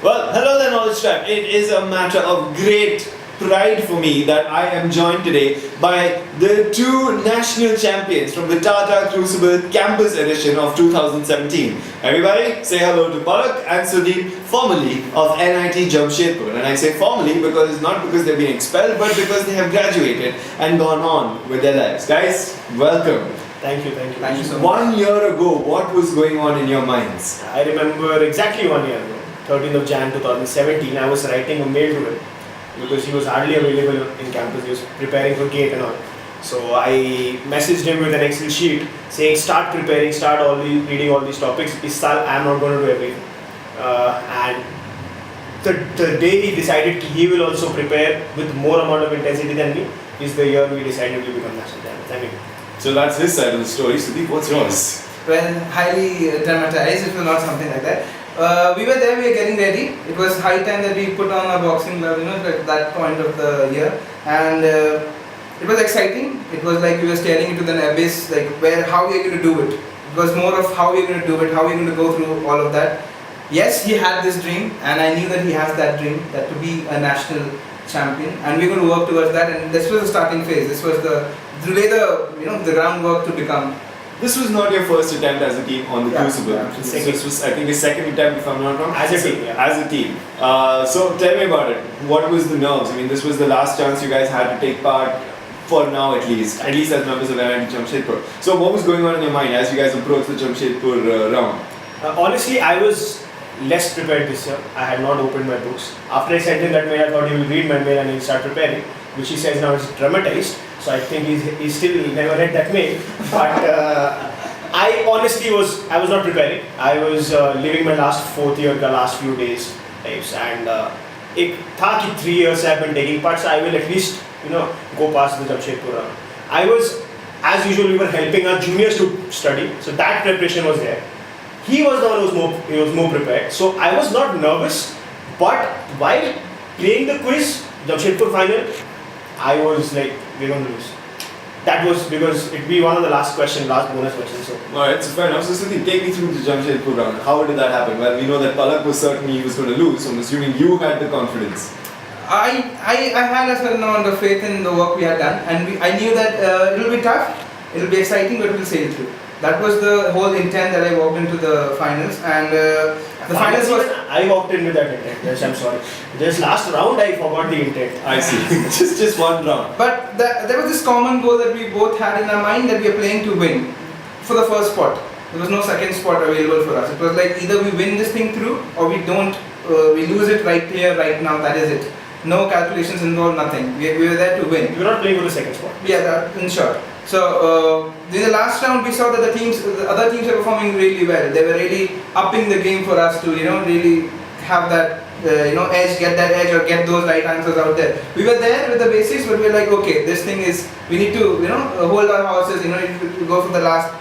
Well, hello there, Knowledge Tribe. It is a matter of great pride for me that I am joined today by the two national champions from the Tata Crucible Campus Edition of 2017. Everybody, say hello to Palak and Sudeep, formerly of NIT Jamshedpur. And I say formerly because not because they've been expelled, but because they have graduated and gone on with their lives. Guys, welcome. Thank you. Thank you so much. 1 year ago, what was going on in your minds? I remember exactly 1 year ago, 13th of Jan 2017, I was writing a mail to him because he was hardly available in campus. He was preparing for GATE and all. So I messaged him with an Excel sheet saying, start preparing, reading all these topics. This saal I am not going to do everything. And the day he decided he will also prepare with more amount of intensity than me is the year we decided to become national champions. I mean, So that's his side of the story. Sudeep, what's yours? Well, highly dramatized, it was not something like that. We were there, we were getting ready. It was high time that we put on our boxing glove, at that point of the year. And it was exciting. It was like we were staring into the abyss, like how we are going to do it. It was more of how we are going to do it, how we are going to go through all of that. Yes, he had this dream, and I knew that he has that dream, that to be a national champion, and we're going to work towards that. And this was the starting phase. This was the groundwork to become. This was not your first attempt as a team on the Crucible. This was, I think, a second attempt, if I'm not wrong. As a team, yeah. As a team. So tell me about it. What was the nerves? I mean, this was the last chance you guys had to take part, for now at least as members of NIT Jamshedpur. So what was going on in your mind as you guys approached the Jamshedpur round? Honestly, I was less prepared this year. I had not opened my books. After I sent him that mail, I thought he will read my mail and he'll start preparing, which he says now is dramatized. So I think he's still never read that mail. But I honestly was not preparing. I was living my last fourth year, the last few days, and it था कि 3 years I've been taking part, so I will at least go past the Jamshedpur round. I was, as usual, we were helping our juniors to study, so that preparation was there. He was the one who was more prepared, so I was not nervous. But while playing the quiz, Jamshedpur final, I was like, we're going to lose. That was because it'd be one of the last bonus questions. So. Alright, so fair enough. So Sudeep, take me through the Jamshedpur round. How did that happen? Well, we know that Palak was certain he was going to lose, so I'm assuming you had the confidence. I had a certain amount of faith in the work we had done, and I knew that it will be tough, it will be exciting, but it will sail through. That was the whole intent that I walked into the finals, and the finals was... I walked in with that intent, yes, I'm sorry. This last round I forgot the intent. I see. just one round. But there was this common goal that we both had in our mind, that we are playing to win for the first spot. There was no second spot available for us. It was like either we win this thing through or we don't, we lose it right here, right now, that is it. No calculations involved, nothing. We were there to win. We were not playing for the second spot. Yeah, in short. So in the last round, we saw that the other teams were performing really well. They were really upping the game for us to, really have that, edge, get that edge, or get those right answers out there. We were there with the basics, but we were like, okay, this thing is, we need to, hold our horses, to go for the last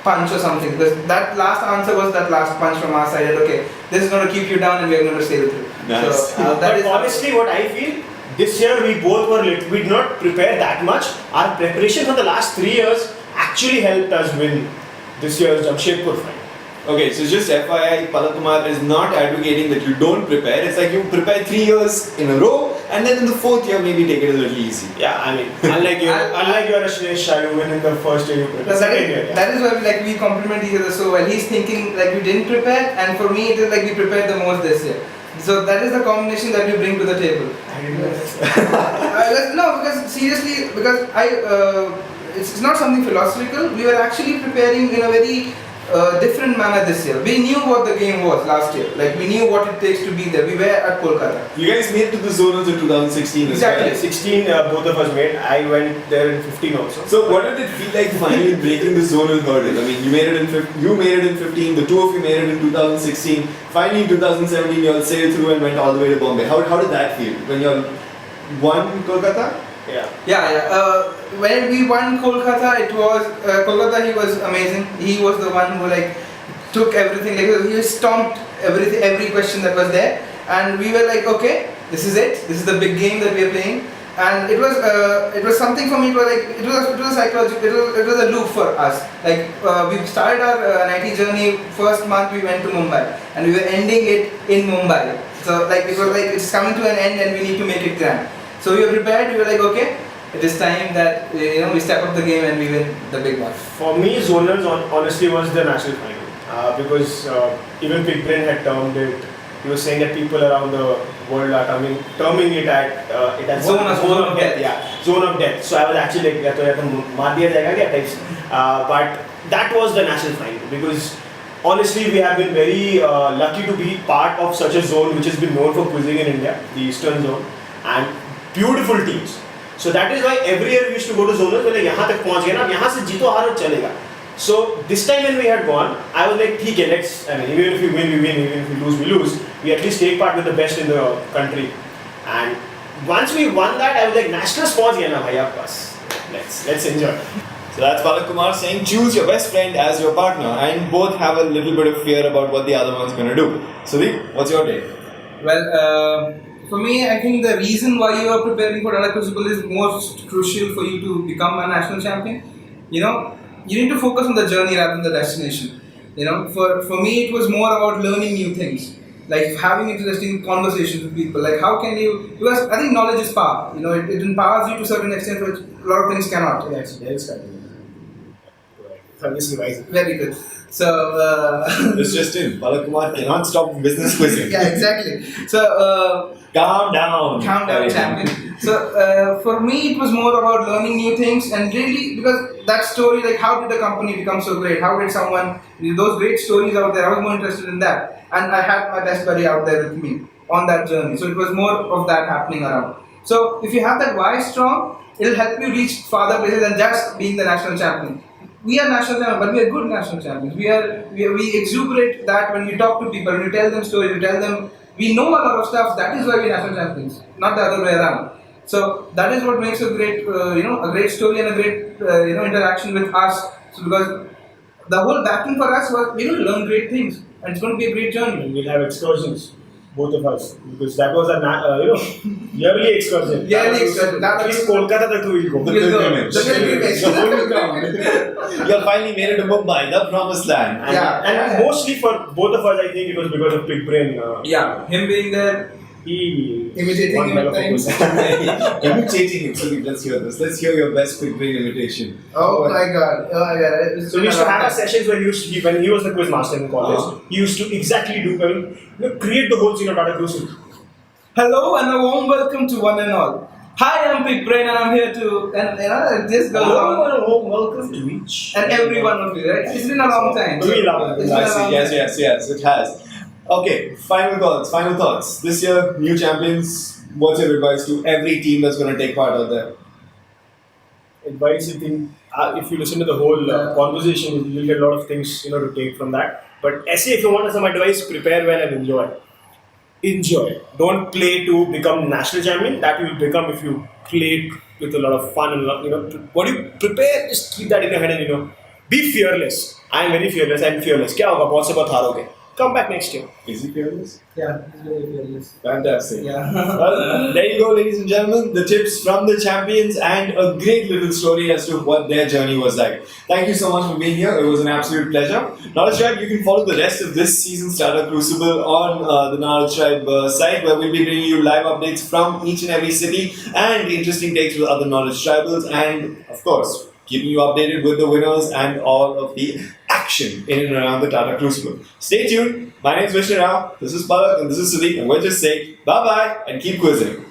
punch or something. Because that last answer was that last punch from our side. Okay, this is going to keep you down, and we are going to sail through. Nice. So, but honestly, what I feel, this year we both we did not prepare that much. Our preparation for the last 3 years actually helped us win this year's Jamshedpur final. Okay, so just FYI, Palak Kumar is not advocating that you don't prepare. It's like you prepare 3 years in a row, and then in the 4th year maybe take it a little easy. Yeah, I mean, unlike you are a Shresh Shah, you win in the first year you prepare. That is why we complement each other so well. He's thinking like we didn't prepare, and for me it is like we prepared the most this year. So that is the combination that we bring to the table. I didn't know this. No, because seriously, because it's not something philosophical. We were actually preparing in a very different manner this year. We knew what the game was last year. Like we knew what it takes to be there. We were at Kolkata. You guys made it to the zonals in 2016 Exactly. as well. 16 both of us made. I went there in 15 also. So what did it feel like finally breaking the zonal hurdle? I mean, you made it in 15, the two of you made it in 2016. Finally in 2017 you all sailed through and went all the way to Bombay. How did that feel when you all won Kolkata? Yeah. When we won Kolkata, it was Kolkata. He was amazing. He was the one who took everything. He stomped every question that was there, and we were like, okay, this is it. This is the big game that we are playing. and it was something for me. It was psychological. It was a loop for us. Like we started our NIT journey. First month we went to Mumbai, and we were ending it in Mumbai. So like it was like it's coming to an end, and we need to make it grand. So we were prepared. We were like, okay, it is time that we step up the game and we win the big one. For me, zonals honestly was the national final because even Big Brain had termed it. He was saying that people around the world are terming it as Zone of death. Yeah, zone of death. So I was actually like, maar diya jayega kya types. But that was the national final because honestly we have been very lucky to be part of such a zone which has been known for quizzing in India, the Eastern Zone, and beautiful teams. So that is why every year we used to go to zonals. Like यहाँ तक पहुँच गए ना, यहाँ से जीतो हारो चलेगा. So this time when we had gone, I was like, ठीक है, let's. I mean, even if we win, we win. Even if we lose, we lose. We at least take part with the best in the country. And once we won that, I was like, national पहुँच गए ना भैया बस. Let's enjoy. So that's Palak Kumar saying choose your best friend as your partner, and both have a little bit of fear about what the other one's going to do. Sudeep, what's your take? Well, for me, I think the reason why you are preparing for Tata Crucible is most crucial for you to become a national champion. You need to focus on the journey rather than the destination. For me, it was more about learning new things, like having interesting conversations with people. Like how can you? Because I think knowledge is power. It empowers you to a certain extent, which a lot of things cannot. Yes, Very good. So It's just in. Palak Kumar cannot stop business quizzing. yeah, exactly. So Calm down. champion. So for me, it was more about learning new things and really because that story, like how did the company become so great? How did someone those great stories out there? I was more interested in that, and I had my best buddy out there with me on that journey. So it was more of that happening around. So if you have that why strong, it'll help you reach farther places than just being the national champion. We are national champions, but we are good national champions. We exuberate that when we talk to people, when we tell them stories, we tell them we know a lot of stuff. That is why we're national champions, not the other way around. So that is what makes a great, a great story and a great, interaction with us. So because the whole backing for us was we will learn great things, and it's going to be a great journey. We'll have excursions, both of us, because that was a yearly excursion. Yearly excursion. At least Kolkata that we will go. We'll go. You finally made it to Mumbai, the promised land. And mostly for both of us, I think it was because of Big Brain. Yeah, him being there, He imitating one him hell at of a times. person. Imitating him, Sudeep, let's hear this. Let's hear your best quick brain imitation. Oh my god. So we used to have our sessions when when he was the quiz master in college. He used to exactly create the whole scene of Tata Crucible. Hello and a warm welcome to one and all. Hi, I'm Big Brain and I'm here to this goes on. Welcome to each And every one of you, right? It's been a long time. We love it. It's been a long time. Yes, it has. Okay, final thoughts. This year, new champions. What's your advice to every team that's going to take part out there? Advice, I think, if you listen to the whole conversation, you'll get a lot of things to take from that. But essay, if you want some advice, prepare well and enjoy. Enjoy. Don't play to become national champion. That you will become if you play with a lot of fun and what you prepare. Just keep that in your head and be fearless. I am very fearless. I am fearless. क्या होगा? बहुत से बहुत हारोगे. Come back next year. Is he fearless? Yeah, it's very fearless. Fantastic. Yeah. Well, there you go, ladies and gentlemen. The tips from the champions and a great little story as to what their journey was like. Thank you so much for being here. It was an absolute pleasure. Knowledge Tribe, you can follow the rest of this season's Tata Crucible on the Knowledge Tribe site, where we'll be bringing you live updates from each and every city and interesting takes with other Knowledge Tribals, and of course, keeping you updated with the winners and all of the action in and around the Tata Crucible. Stay tuned. My name is Vishnu Rao. This is Palak and this is Sudeep, and we'll just say bye bye and keep quizzing.